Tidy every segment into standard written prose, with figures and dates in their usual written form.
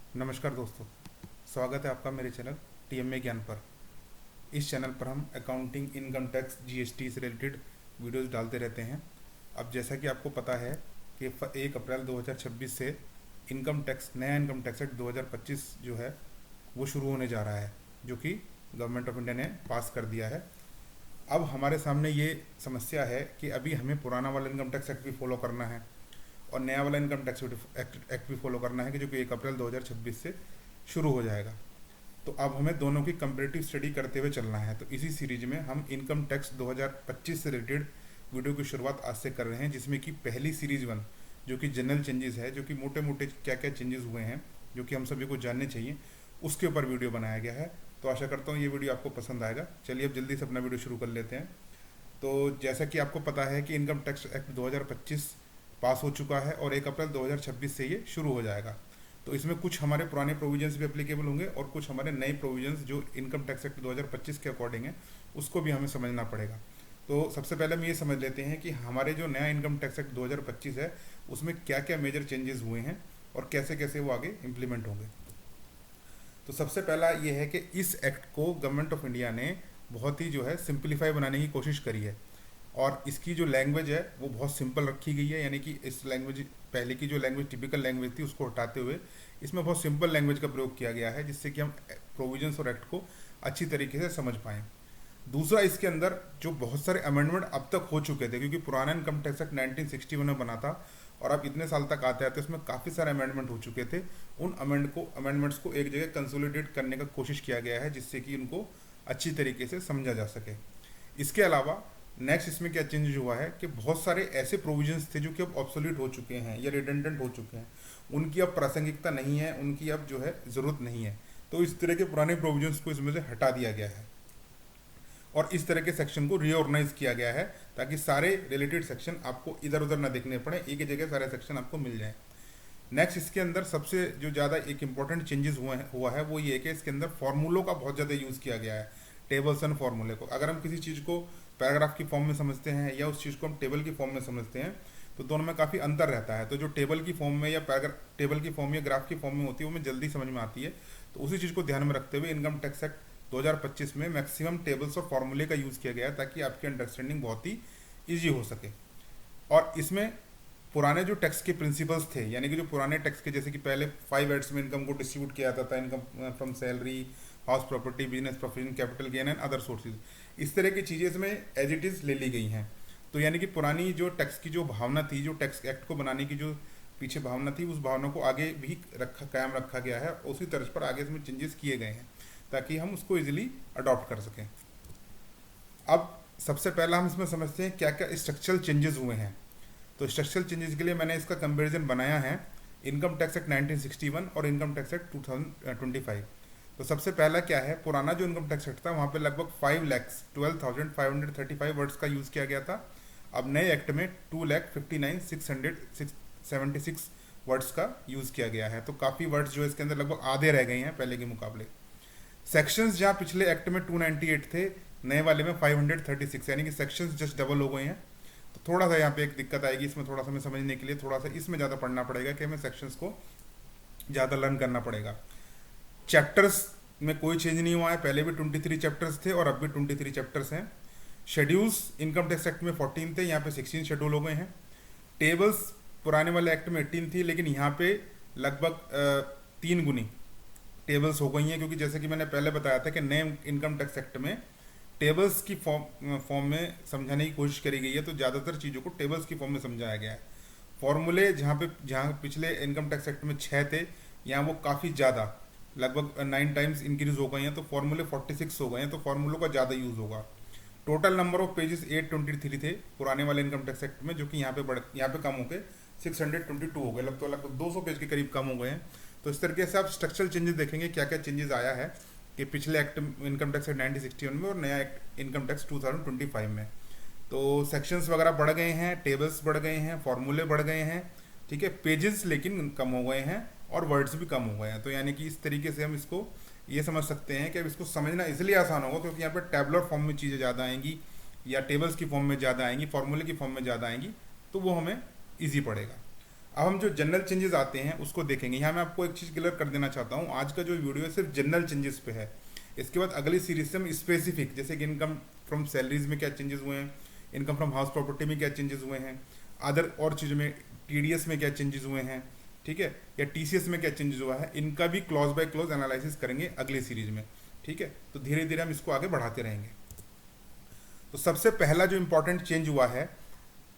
नमस्कार दोस्तों, स्वागत है आपका मेरे चैनल टीएमए ज्ञान पर। इस चैनल पर हम अकाउंटिंग, इनकम टैक्स, जीएसटी से रिलेटेड वीडियोस डालते रहते हैं। अब जैसा कि आपको पता है कि 1 अप्रैल 2026 से नया इनकम टैक्स एक्ट 2025 जो है वो शुरू होने जा रहा है, जो कि गवर्नमेंट ऑफ इंडिया ने पास कर दिया है। अब हमारे सामने ये समस्या है कि अभी हमें पुराना वाला इनकम टैक्स एक्ट भी फॉलो करना है और नया वाला इनकम टैक्स एक्ट भी फॉलो करना है, कि जो कि 1 अप्रैल 2026 से शुरू हो जाएगा। तो अब हमें दोनों की कंपेरेटिव स्टडी करते हुए चलना है। तो इसी सीरीज में हम इनकम टैक्स 2025 से रिलेटेड वीडियो की शुरुआत आज से कर रहे हैं, जिसमें कि पहली सीरीज 1 जो कि जनरल चेंजेस है, जो कि मोटे मोटे क्या क्या चेंजेस हुए हैं जो कि हम सभी को जानने चाहिए, उसके ऊपर वीडियो बनाया गया है। तो आशा करता हूँ ये वीडियो आपको पसंद आएगा। चलिए अब जल्दी से अपना वीडियो शुरू कर लेते हैं। तो जैसा कि आपको पता है कि इनकम टैक्स एक्ट 2025 पास हो चुका है और 1 अप्रैल 2026 से ये शुरू हो जाएगा। तो इसमें कुछ हमारे पुराने प्रोविजंस भी एप्लीकेबल होंगे और कुछ हमारे नए प्रोविजंस जो इनकम टैक्स एक्ट 2025 के अकॉर्डिंग है, उसको भी हमें समझना पड़ेगा। तो सबसे पहले हम ये समझ लेते हैं कि हमारे जो नया इनकम टैक्स एक्ट 2025 है उसमें क्या क्या मेजर चेंजेस हुए हैं और कैसे कैसे वो आगे इम्प्लीमेंट होंगे। तो सबसे पहला ये है कि इस एक्ट को गवर्नमेंट ऑफ इंडिया ने बहुत ही जो है सिंप्लीफाई बनाने की कोशिश करी है और इसकी जो लैंग्वेज है वो बहुत सिंपल रखी गई है। यानी कि इस लैंग्वेज, पहले की जो लैंग्वेज टिपिकल लैंग्वेज थी उसको हटाते हुए इसमें बहुत सिंपल लैंग्वेज का प्रयोग किया गया है, जिससे कि हम प्रोविजंस और एक्ट को अच्छी तरीके से समझ पाएँ। दूसरा, इसके अंदर जो बहुत सारे अमेंडमेंट अब तक हो चुके थे, क्योंकि पुराना इनकम टैक्स एक्ट 1961 में बना था और अब इतने साल तक आते आते उसमें काफ़ी सारे अमेंडमेंट हो चुके थे। उन अमेंडमेंट्स को एक जगह कंसोलिडेट करने का कोशिश किया गया है, जिससे कि उनको अच्छी तरीके से समझा जा सके। इसके अलावा नेक्स्ट इसमें क्या चेंज हुआ है कि बहुत सारे ऐसे प्रोविजंस थे जो कि अब ऑब्सोल्यूट हो चुके हैं या रिडंडेंट हो चुके हैं, उनकी अब प्रासंगिकता नहीं है, उनकी अब जो है ज़रूरत नहीं है। तो इस तरह के पुराने प्रोविजंस को इसमें से हटा दिया गया है और इस तरह के सेक्शन को रीऑर्गेनाइज किया गया है, ताकि सारे रिलेटेड सेक्शन आपको इधर उधर ना देखने पड़े, एक ही जगह सारे सेक्शन आपको मिल जाए। नेक्स्ट इसके अंदर सबसे जो ज़्यादा एक इंपॉर्टेंट चेंजेस हुआ है वो ये है कि इसके अंदर फॉर्मूलों का बहुत ज़्यादा यूज़ किया गया है। टेबल्स एंड फॉर्मूले को, अगर हम किसी चीज़ को पैराग्राफ की फॉर्म में समझते हैं या उस चीज़ को हम टेबल की फॉर्म में समझते हैं, तो दोनों में काफ़ी अंतर रहता है। तो जो टेबल की फॉर्म में या टेबल की फॉर्म या ग्राफ की फॉर्म में होती है वो हमें जल्दी समझ में आती है। तो उसी चीज़ को ध्यान में रखते हुए इनकम टैक्स एक्ट 2025 में मैक्सिमम टेबल्स और फॉर्मूले का यूज़ किया गया है, ताकि आपकी अंडरस्टैंडिंग बहुत ही ईजी हो सके। और इसमें पुराने जो टैक्स के प्रिंसिपल्स थे, यानी कि जो पुराने टैक्स के, जैसे कि पहले 5 हेड्स में इनकम को डिस्ट्रीब्यूट किया जाता था, income from salary, house property, business profit, capital gain and other sources, इस तरह की चीज़ें इसमें एज इट इज़ ले ली गई हैं। तो यानी कि पुरानी जो टैक्स की जो भावना थी, जो टैक्स एक्ट को बनाने की जो पीछे भावना थी, उस भावना को आगे भी कायम रखा गया है। उसी तर्ज पर आगे इसमें चेंजेस किए गए हैं ताकि हम उसको इजीली अडॉप्ट कर सकें। अब सबसे पहला हम इसमें समझते हैं क्या क्या स्ट्रक्चरल चेंजेस हुए हैं। तो स्ट्रक्चरल चेंजेस के लिए मैंने इसका कंपैरिजन बनाया है इनकम टैक्स एक्ट 1961 और इनकम टैक्स एक्ट 2025। तो सबसे पहला क्या है, पुराना जो इनकम टैक्स एक्ट था वहाँ पे लगभग 5,12,535 वर्ड्स का यूज़ किया गया था। अब नए एक्ट में 2,59,676 वर्ड्स का यूज़ किया गया है। तो काफ़ी वर्ड्स जो इसके अंदर लगभग आधे रह गए हैं पहले के मुकाबले। सेक्शंस जहाँ पिछले एक्ट में 298 थे, नए वाले में 536, यानी कि सेक्शंस जस्ट डबल हो गए हैं। तो थोड़ा सा यहाँ पे एक दिक्कत आएगी, इसमें थोड़ा सा हमें समझने के लिए थोड़ा सा इसमें ज़्यादा पढ़ना पड़ेगा कि हमें सेक्शंस को ज़्यादा लर्न करना पड़ेगा। चैप्टर्स में कोई चेंज नहीं हुआ है, पहले भी 23 चैप्टर्स थे और अब भी 23 चैप्टर्स हैं। शेड्यूल्स इनकम टैक्स एक्ट में 14 थे, यहाँ पे 16 शेड्यूल हो गए हैं। टेबल्स पुराने वाले एक्ट में 18 थी, लेकिन यहाँ पे लगभग 3 गुनी टेबल्स हो गई हैं, क्योंकि जैसे कि मैंने पहले बताया था कि नए इनकम टैक्स एक्ट में टेबल्स की फॉर्म में समझाने की कोशिश करी गई है। तो ज़्यादातर चीज़ों को टेबल्स की फॉर्म में समझाया गया है। फॉर्मूले जहाँ पिछले इनकम टैक्स एक्ट में 6 थे, यहाँ वो काफ़ी ज़्यादा लगभग 9 टाइम्स इंक्रीज हो गए हैं। तो फॉर्मूले 46 हो गए हैं, तो फॉर्मूलों का ज़्यादा यूज़ होगा। टोटल नंबर ऑफ पेजेस 823 थे पुराने वाले इनकम टैक्स एक्ट में, जो कि यहाँ पे कम हो गए 622 हो गए, लगभग 200 पेज के करीब कम हो गए हैं। तो इस तरीके से आप स्ट्रक्चरल चेंजेस देखेंगे क्या क्या चेंजेस आया है कि पिछले एक्ट इनकम टैक्स एक्ट 1961 में और नया एक्ट इनकम टैक्स 2025 में। तो सेक्शंस वगैरह बढ़ गए हैं, टेबल्स बढ़ गए हैं, फॉर्मूले बढ़ गए हैं, ठीक है। पेजेस लेकिन कम हो गए हैं और वर्ड्स भी कम हो गए हैं। तो यानी कि इस तरीके से हम इसको ये समझ सकते हैं कि अब इसको समझना इसलिए आसान होगा क्योंकि यहाँ पर टैबलर फॉर्म में चीज़ें ज़्यादा आएंगी या टेबल्स की फॉर्म में ज़्यादा आएंगी, फॉर्मूले की फॉर्म में ज़्यादा आएंगी, तो वो हमें ईजी पड़ेगा। अब हम जो जनरल चेंजेस आते हैं उसको देखेंगे। यहाँ मैं आपको एक चीज़ क्लियर कर देना चाहता हूँ, आज का जो वीडियो है सिर्फ जनरल चेंजेस पे है। इसके बाद अगली सीरीज से हम स्पेसिफिक, जैसे कि इनकम फ्रॉम सैलरीज में क्या चेंजेस हुए हैं, इनकम फ्रॉम हाउस प्रॉपर्टी में क्या चेंजेस हुए हैं, अदर और चीज़ों में टीडीएस में क्या चेंजेस हुए हैं, ठीक है, या टीसीएस में क्या चेंजेस हुआ है, इनका भी क्लॉज बाय क्लॉज एनालिसिस करेंगे अगली सीरीज में, ठीक है। तो धीरे धीरे हम इसको आगे बढ़ाते रहेंगे। तो सबसे पहला जो इंपॉर्टेंट चेंज हुआ है,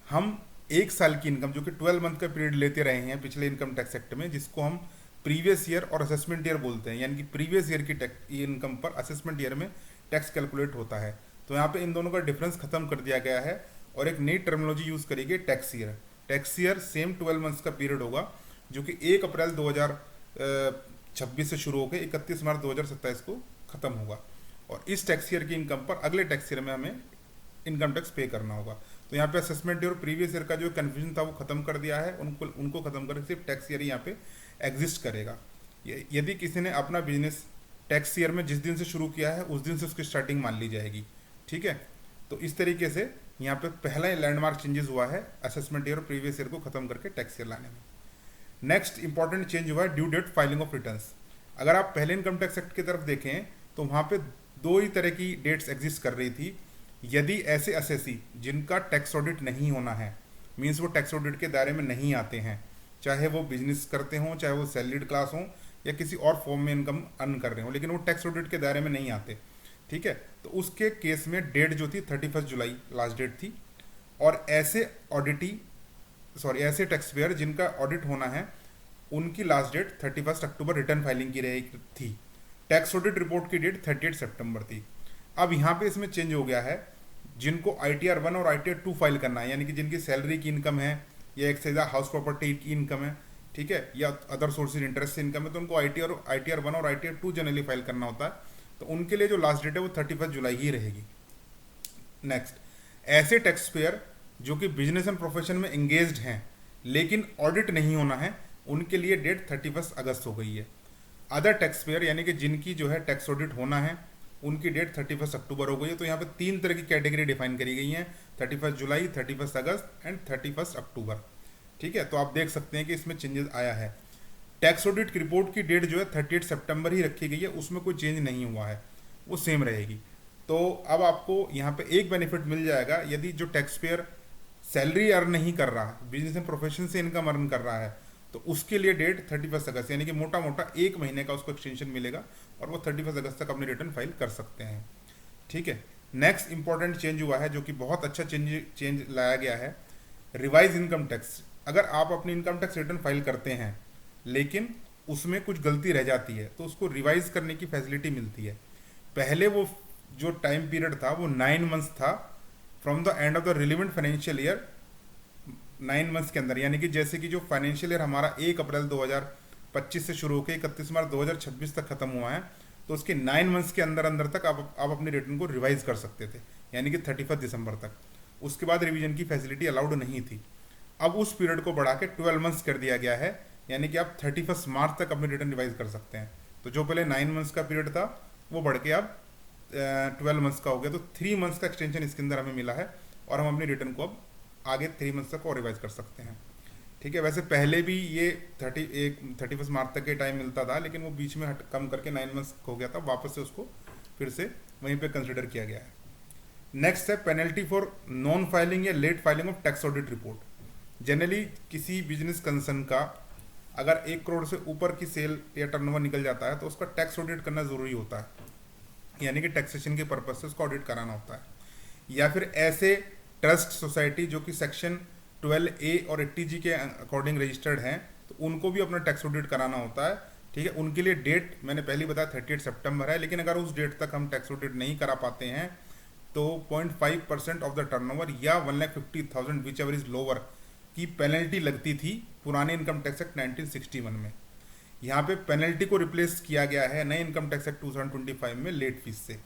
हम एक साल की इनकम जो कि 12 मंथ का पीरियड लेते रहे हैं पिछले इनकम टैक्स एक्ट में, जिसको हम प्रीवियस ईयर और असेसमेंट ईयर बोलते हैं, यानी कि प्रीवियस ईयर की इनकम पर असेसमेंट ईयर में टैक्स कैलकुलेट होता है। तो यहाँ पे इन दोनों का डिफरेंस खत्म कर दिया गया है और एक नई टर्मिनोलॉजी यूज करेगी, tax year. Tax year same 12 months का पीरियड होगा, जो कि 1 अप्रैल 2026 से शुरू होकर 31 मार्च 2027 को खत्म होगा। और इस टैक्स ईयर की इनकम पर अगले टैक्स ईयर में हमें इनकम टैक्स पे करना होगा। तो यहाँ पे असेसमेंट ईयर और प्रीवियस ईयर का जो कन्फ्यूजन था वो खत्म कर दिया है, उनको खत्म करके सिर्फ टैक्स ईयर यहाँ पे एग्जिस्ट करेगा। यदि किसी ने अपना बिजनेस टैक्स ईयर में जिस दिन से शुरू किया है उस दिन से उसकी स्टार्टिंग मान ली जाएगी, ठीक है। तो इस तरीके से यहाँ पे पहला लैंडमार्क चेंजेस हुआ है असेसमेंट ईयर और प्रीवियस ईयर को खत्म करके टैक्स ईयर लाने में। नेक्स्ट इंपॉर्टेंट चेंज हुआ है due date filing of returns. अगर आप पहले इनकम टैक्स एक्ट की तरफ देखें तो वहाँ पे 2 ही तरह की डेट्स एग्जिस्ट कर रही थी। यदि ऐसे असेसी जिनका टैक्स ऑडिट नहीं होना है, मीन्स वो टैक्स ऑडिट के दायरे में नहीं आते हैं, चाहे वो बिजनेस करते हों, चाहे वो सैलरीड क्लास हों या किसी और फॉर्म में इनकम अर्न कर रहे हों, लेकिन वो टैक्स ऑडिट के दायरे में नहीं आते, ठीक है। तो उसके केस में डेट जो थी 31 जुलाई लास्ट डेट थी। और ऐसे ऐसे टैक्स पेयर जिनका ऑडिट होना है उनकी लास्ट डेट 31 अक्टूबर रिटर्न फाइलिंग की रही थी। टैक्स ऑडिट रिपोर्ट की डेट 38 सितंबर थी। अब यहाँ पे इसमें चेंज हो गया है, जिनको ITR 1 और ITR 2 फाइल करना है, यानी कि जिनकी सैलरी की इनकम है या एक से ज़्यादा हाउस प्रॉपर्टी की इनकम है, ठीक है, या अदर सोर्सेज इंटरेस्ट से इनकम है, तो उनको ITR 1 और ITR 2 जनरली फाइल करना होता है। तो उनके लिए जो लास्ट डेट है वो 31 जुलाई ही रहेगी। नेक्स्ट, ऐसे टैक्स पेयर जो कि बिजनेस एंड प्रोफेशन में एंगेज्ड हैं लेकिन ऑडिट नहीं होना है, उनके लिए डेट 31 अगस्त हो गई है। अदर टैक्स पेयर यानी कि जिनकी जो है टैक्स ऑडिट होना है उनकी डेट 31 अक्टूबर हो गई है। तो यहाँ पे 3 तरह की कैटेगरी डिफाइन करी गई हैं, 31 जुलाई, 31 अगस्त एंड 31 अक्टूबर, ठीक है। तो आप देख सकते हैं कि इसमें चेंजेस आया है। टैक्स ऑडिट की रिपोर्ट की डेट जो है 38 सितंबर ही रखी गई है, उसमें कोई चेंज नहीं हुआ है, वो सेम रहेगी। तो अब आपको यहाँ पे एक बेनिफिट मिल जाएगा, यदि जो टैक्स पेयर सैलरी अर्न नहीं कर रहा, बिजनेस एंड प्रोफेशन से इनकम अर्न कर रहा है, तो उसके लिए डेट 31 अगस्त, यानी कि मोटा मोटा 1 महीने का उसको एक्सटेंशन मिलेगा और वो 31 अगस्त तक अपनी रिटर्न फाइल कर सकते हैं, ठीक है। नेक्स्ट इंपॉर्टेंट चेंज हुआ है जो कि बहुत अच्छा चेंज लाया गया है, रिवाइज इनकम टैक्स। अगर आप अपनी इनकम टैक्स रिटर्न फाइल करते हैं लेकिन उसमें कुछ गलती रह जाती है तो उसको रिवाइज करने की फैसिलिटी मिलती है। पहले वो जो टाइम पीरियड था वो 9 मंथ्स था from the end of the relevant financial year, 9 months के अंदर, यानी कि जैसे कि जो फाइनेंशियल ईयर हमारा 1 अप्रैल 2025 से शुरू होकर 31 मार्च 2026 तक खत्म हुआ है, तो उसके 9 मंथ्स के अंदर अंदर तक आप अपनी रिटर्न को रिवाइज कर सकते थे, यानी कि 31 दिसंबर तक। उसके बाद रिवीजन की फैसिलिटी अलाउड नहीं थी। अब उस पीरियड को बढ़ा के 12 मंथ्स कर दिया गया है, यानी कि आप 31 मार्च तक अपनी रिटर्न रिवाइज कर सकते हैं। तो जो पहले 9 मंथ्स का पीरियड था वो बढ़ के अब 12 मंथ्स का हो गया। तो 3 मंथ्स का एक्सटेंशन इसके अंदर हमें मिला है और हम अपनी रिटर्न को अब आगे 3 मंथ्स तक और रिवाइज कर सकते हैं, ठीक है। वैसे पहले भी ये 31 मार्च तक के टाइम मिलता था, लेकिन वो बीच में कम करके 9 मंथ्स हो गया था, वापस से उसको फिर से वहीं पे कंसिडर किया गया है। नेक्स्ट है पेनल्टी फॉर नॉन फाइलिंग या late filing of tax audit report. Generally किसी बिजनेस कंसर्न का अगर 1 करोड़ से ऊपर की सेल या टर्नओवर निकल जाता है तो उसका टैक्स ऑडिट करना ज़रूरी होता है, यानी कि टैक्सेशन के पर्पज से उसको ऑडिट कराना होता है। या फिर ऐसे ट्रस्ट सोसाइटी जो कि सेक्शन 12A और 80G के अकॉर्डिंग रजिस्टर्ड हैं, तो उनको भी अपना टैक्स ऑडिट कराना होता है, ठीक है। उनके लिए डेट मैंने पहले बताया 38 सितंबर है, लेकिन अगर उस डेट तक हम टैक्स ऑडिट नहीं करा पाते हैं तो 0.5% ऑफ द टर्नओवर या 1,50,000 विच एवर इज लोअर की पेनल्टी लगती थी पुराने इनकम टैक्स एक्ट 1961 में। यहाँ पे पेनल्टी को रिप्लेस किया गया है नए इनकम टैक्स एक्ट 2025 में लेट फीस से,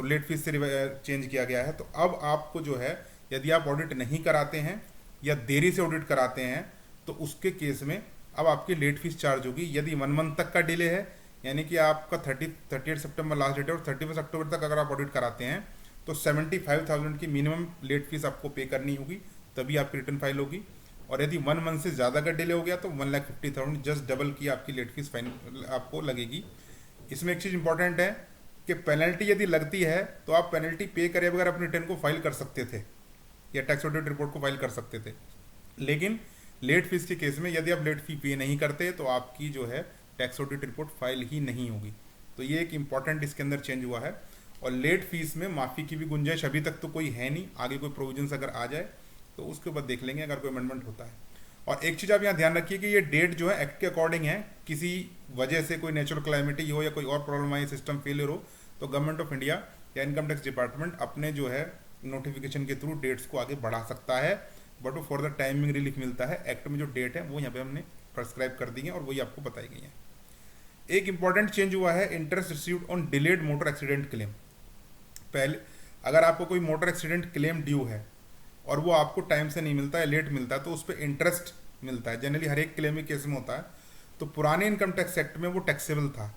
लेट फीस से चेंज किया गया है। तो अब आपको जो है यदि आप ऑडिट नहीं कराते हैं या देरी से ऑडिट कराते हैं तो उसके केस में अब आपकी लेट फीस चार्ज होगी। यदि 1 मंथ तक का डिले है, यानी कि आपका 38 सितंबर लास्ट डेट है और 31 अक्टूबर तक अगर आप ऑडिट कराते हैं तो 75,000 की मिनिमम लेट फीस आपको पे करनी होगी, तभी आपकी रिटर्न फाइल होगी। और यदि 1 मंथ से ज़्यादा का डिले हो गया तो 1,50,000 जस्ट डबल की आपकी लेट फीस फाइन आपको लगेगी। इसमें एक चीज़ इंपॉर्टेंट है कि पेनल्टी यदि लगती है तो आप पेनल्टी पे करे बगैर अपनी रिटर्न को फाइल कर सकते थे या टैक्स ऑडिट रिपोर्ट को फाइल कर सकते थे, लेकिन लेट फीस के केस में यदि आप लेट फी पे नहीं करते तो आपकी जो है टैक्स ऑडिट रिपोर्ट फाइल ही नहीं होगी। तो ये एक इंपॉर्टेंट इसके अंदर चेंज हुआ है। और लेट फीस में माफ़ी की भी गुंजाइश अभी तक तो कोई है नहीं, आगे कोई प्रोविजंस अगर आ जाए तो उसके ऊपर देख लेंगे अगर कोई अमेंडमेंट होता है। और एक चीज़ आप यहाँ ध्यान रखिए कि ये डेट जो है एक्ट के अकॉर्डिंग है, किसी वजह से कोई नेचुरल क्लाइमेटी हो या कोई और प्रॉब्लम आई, सिस्टम फेलियर हो, तो गवर्नमेंट ऑफ इंडिया या इनकम टैक्स डिपार्टमेंट अपने जो है नोटिफिकेशन के थ्रू डेट्स को आगे बढ़ा सकता है, बट वो फॉर द टाइमिंग रिलीफ मिलता है। एक्ट में जो डेट है वो यहाँ पे हमने प्रेस्क्राइब कर दी है और वही आपको बताई गई है। एक इंपॉर्टेंट चेंज हुआ है, interest received on delayed motor accident claim. पहले अगर आपको कोई मोटर एक्सीडेंट क्लेम ड्यू है और वो आपको टाइम से नहीं मिलता है, लेट मिलता है, तो उस पर इंटरेस्ट मिलता है। जनरली हर एक क्लेम के केस में होता है। तो पुराने इनकम टैक्स एक्ट में वो टैक्सेबल था,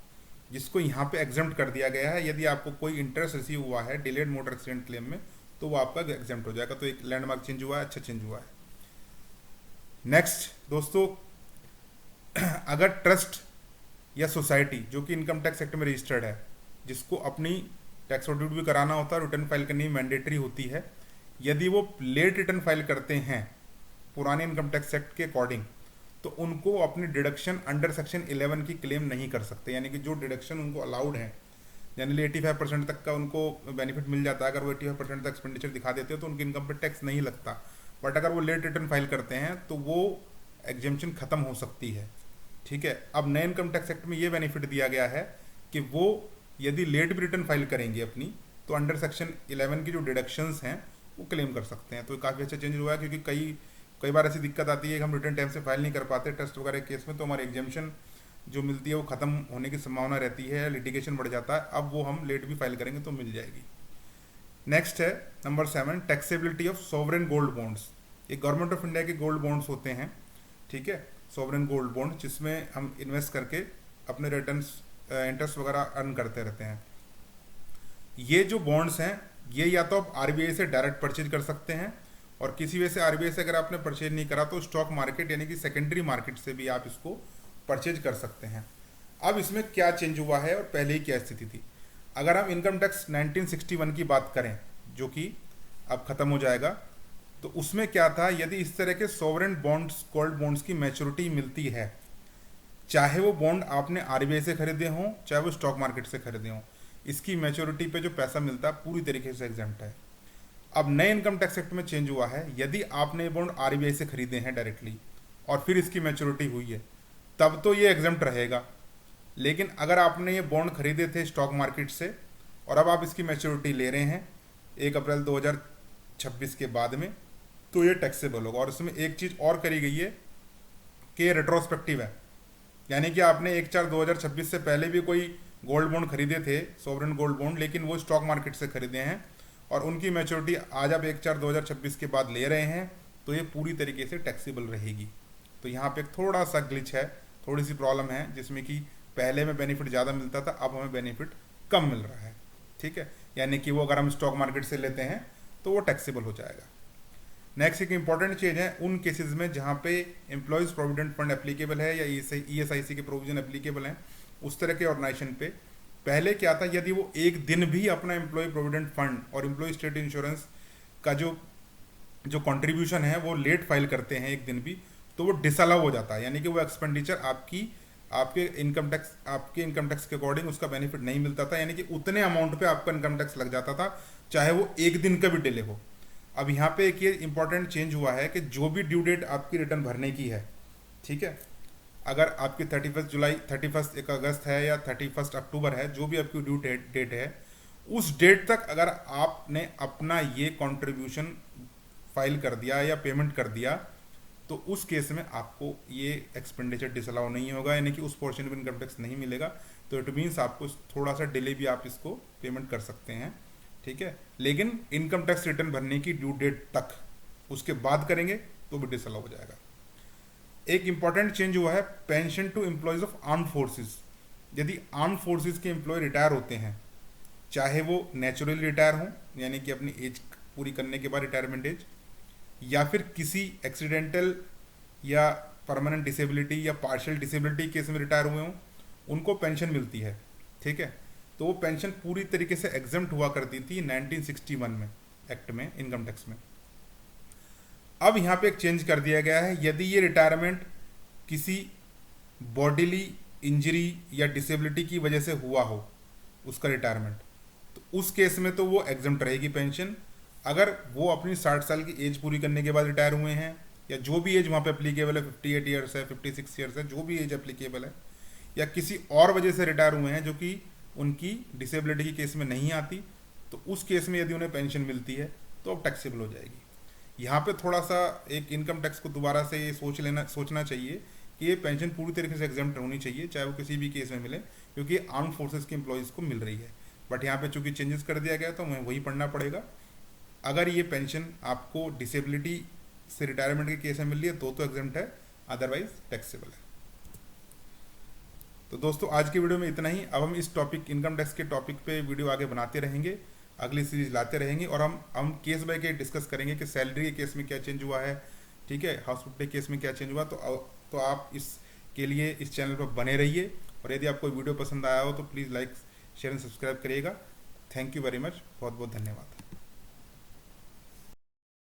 जिसको यहाँ पे एग्जेम्प्ट कर दिया गया है। यदि आपको कोई इंटरेस्ट रिसीव हुआ है डिलेड मोटर एक्सीडेंट क्लेम में तो वो आपका एग्जेम्प्ट हो जाएगा। तो एक लैंडमार्क चेंज हुआ है, अच्छा चेंज हुआ है। नेक्स्ट दोस्तों, अगर ट्रस्ट या सोसाइटी जो कि इनकम टैक्स एक्ट में रजिस्टर्ड है, जिसको अपनी टैक्स ऑडिट भी कराना होता है, रिटर्न फाइल करनी मैंडेटरी होती है, यदि वो लेट रिटर्न फाइल करते हैं पुराने इनकम टैक्स एक्ट के अकॉर्डिंग, तो उनको अपनी डिडक्शन अंडर सेक्शन 11 की क्लेम नहीं कर सकते। यानी कि जो डिडक्शन उनको अलाउड है, जनरली 85% तक का उनको बेनिफिट मिल जाता है। अगर वो 85% तक एक्सपेंडिचर दिखा देते हैं तो उनकी इनकम पर टैक्स नहीं लगता। बट अगर वो लेट रिटर्न फाइल करते हैं तो वो एग्जेम्पशन खत्म हो सकती है। ठीक है, अब नए इनकम टैक्स एक्ट में ये बेनिफिट दिया गया है कि वो यदि लेट भी रिटर्न फाइल करेंगे अपनी, तो अंडर सेक्शन 11 की जो डिडक्शंस हैं वो क्लेम कर सकते हैं। तो काफ़ी अच्छा चेंज हुआ है, क्योंकि कई बार ऐसी दिक्कत आती है कि हम रिटर्न टाइम से फाइल नहीं कर पाते ट्रस्ट वगैरह केस में, तो हमारी एग्जेम्पशन जो मिलती है वो खत्म होने की संभावना रहती है, लिटिगेशन बढ़ जाता है। अब वो हम लेट भी फाइल करेंगे तो मिल जाएगी। नेक्स्ट है number 7, taxability of sovereign gold bonds. ये गवर्नमेंट ऑफ इंडिया के गोल्ड बॉन्ड्स होते हैं, ठीक है, सॉवरेन गोल्ड बॉन्ड, जिसमें हम इन्वेस्ट करके अपने रिटर्न्स इंटरेस्ट वगैरह अर्न करते रहते हैं। ये जो बॉन्ड्स हैं ये या तो आप आरबीआई से डायरेक्ट परचेज कर सकते हैं, और किसी वजह से आरबीआई से अगर आपने परचेज नहीं करा तो स्टॉक मार्केट यानी कि सेकेंडरी मार्केट से भी आप इसको परचेज कर सकते हैं। अब इसमें क्या चेंज हुआ है और पहले ही क्या स्थिति थी। अगर हम इनकम टैक्स 1961 की बात करें, जो कि अब खत्म हो जाएगा, तो उसमें क्या था, यदि इस तरह के सॉवरेन बॉन्ड्स गोल्ड बॉन्ड्स की मैच्योरिटी मिलती है, चाहे वो बॉन्ड आपने आरबीआई से खरीदे हों चाहे वो स्टॉक मार्केट से खरीदे हों, इसकी मैच्योरिटी पे जो पैसा मिलता है पूरी तरीके से एग्जेम्प्ट है। अब नए इनकम टैक्स एक्ट में चेंज हुआ है, यदि आपने बॉन्ड आरबीआई से खरीदे हैं डायरेक्टली और फिर इसकी मैच्योरिटी हुई है तब तो ये एग्जेम्प्ट रहेगा। लेकिन अगर आपने ये बॉन्ड खरीदे थे स्टॉक मार्केट से और अब आप इसकी मैच्योरिटी ले रहे हैं 1 अप्रैल 2026 के बाद में, तो ये टैक्सेबल होगा। और इसमें एक चीज़ और करी गई है कि रेट्रोस्पेक्टिव है, यानी कि आपने 1/4/2026 से पहले भी कोई गोल्ड बॉन्ड खरीदे थे सॉवरेन गोल्ड बॉन्ड, लेकिन वो स्टॉक मार्केट से खरीदे हैं और उनकी मैच्योरिटी आज आप 1/4/2026 के बाद ले रहे हैं, तो ये पूरी तरीके से टैक्सेबल रहेगी। तो यहाँ पे एक थोड़ा सा ग्लिच है, थोड़ी सी प्रॉब्लम है, जिसमें कि पहले में बेनिफिट ज़्यादा मिलता था, अब हमें बेनिफिट कम मिल रहा है। ठीक है, यानी कि वो अगर हम स्टॉक मार्केट से लेते हैं तो वो टैक्सेबल हो जाएगा। नेक्स्ट एक इंपॉर्टेंट चीज़ है उन केसेस में जहाँ पे एम्प्लॉयज़ प्रोविडेंट फंड एप्लीकेबल है या ESIC के प्रोविजन एप्लीकेबल हैं, उस तरह के ऑर्गेनाइजेशन पे पहले क्या था, यदि वो एक दिन भी अपना एम्प्लॉय प्रोविडेंट फंड और एम्प्लॉय स्टेट इंश्योरेंस का जो कंट्रीब्यूशन है वो लेट फाइल करते हैं एक दिन भी, तो वो डिसअलाउ हो जाता है। यानी कि वो एक्सपेंडिचर आपके इनकम टैक्स के अकॉर्डिंग उसका बेनिफिट नहीं मिलता था, यानी कि उतने अमाउंट पे आपका इनकम टैक्स लग जाता था, चाहे वो एक दिन का भी डिले हो। अब यहाँ पे एक ये इंपॉर्टेंट चेंज हुआ है कि जो भी ड्यू डेट आपकी रिटर्न भरने की है, ठीक है, अगर आपकी 31 जुलाई 31 अगस्त है या 31 अक्टूबर है, जो भी आपकी ड्यू डेट है, उस डेट तक अगर आपने अपना ये कंट्रीब्यूशन फाइल कर दिया या पेमेंट कर दिया, तो उस केस में आपको ये एक्सपेंडिचर डिसअलाउ नहीं होगा, यानी कि उस पोर्शन में इनकम टैक्स नहीं मिलेगा। तो इट मीन्स आपको थोड़ा सा डिले भी आप इसको पेमेंट कर सकते हैं, ठीक है, लेकिन इनकम टैक्स रिटर्न भरने की ड्यू डेट तक, उसके बाद करेंगे तो भी डिसअलाउ हो जाएगा। एक इंपॉर्टेंट चेंज हुआ है pension to employees of armed forces. यदि आर्म्ड फोर्सेस के एम्प्लॉय रिटायर होते हैं, चाहे वो नेचुरली रिटायर हों यानी कि अपनी एज पूरी करने के बाद रिटायरमेंट एज, या फिर किसी एक्सीडेंटल या परमानेंट डिसेबिलिटी या पार्शियल डिसेबिलिटी केस में रिटायर हुए हों, उनको पेंशन मिलती है। ठीक है, तो वो पेंशन पूरी तरीके से एग्जम्प्ट हुआ करती थी 1961 में एक्ट में, इनकम टैक्स में। अब यहाँ पे एक चेंज कर दिया गया है, यदि ये रिटायरमेंट किसी बॉडीली इंजरी या डिसेबिलिटी की वजह से हुआ हो उसका रिटायरमेंट, तो उस केस में तो वो एग्जम्प्ट रहेगी पेंशन। अगर वो अपनी 60 साल की एज पूरी करने के बाद रिटायर हुए हैं, या जो भी एज वहाँ पे एप्लीकेबल है, 58 ईयर्स है, 56 ईयर्स है, जो भी एज एप्लीकेबल है, या किसी और वजह से रिटायर हुए हैं जो कि उनकी डिसेबिलिटी की केस में नहीं आती, तो उस केस में यदि उन्हें पेंशन मिलती है तो अब टैक्सेबल हो जाएगी। यहाँ पे थोड़ा सा एक इनकम टैक्स को दोबारा से ये सोचना चाहिए कि ये पेंशन पूरी तरीके से एग्जाम्प्ट होनी चाहिए, चाहे वो किसी भी केस में मिले, क्योंकि आर्म फोर्सेस के एम्प्लॉयज़ को मिल रही है। बट यहाँ पे चूंकि चेंजेस कर दिया गया तो हमें वही पढ़ना पड़ेगा। अगर ये पेंशन आपको डिसेबिलिटी से रिटायरमेंट के केस में मिल रही है तो एग्जाम्प्ट है, अदरवाइज टैक्सेबल है। तो दोस्तों आज की वीडियो में इतना ही। अब हम इस टॉपिक, इनकम टैक्स के टॉपिक पे वीडियो आगे बनाते रहेंगे, अगली सीरीज लाते रहेंगे, और हम केस बाय केस डिस्कस करेंगे कि सैलरी के केस में क्या चेंज हुआ है, ठीक है, हाउस के केस में क्या चेंज हुआ। तो आप इसके लिए इस चैनल पर बने रहिए, और यदि आपको वीडियो पसंद आया हो तो please like, share and subscribe करिएगा। थैंक यू वेरी मच, बहुत बहुत धन्यवाद।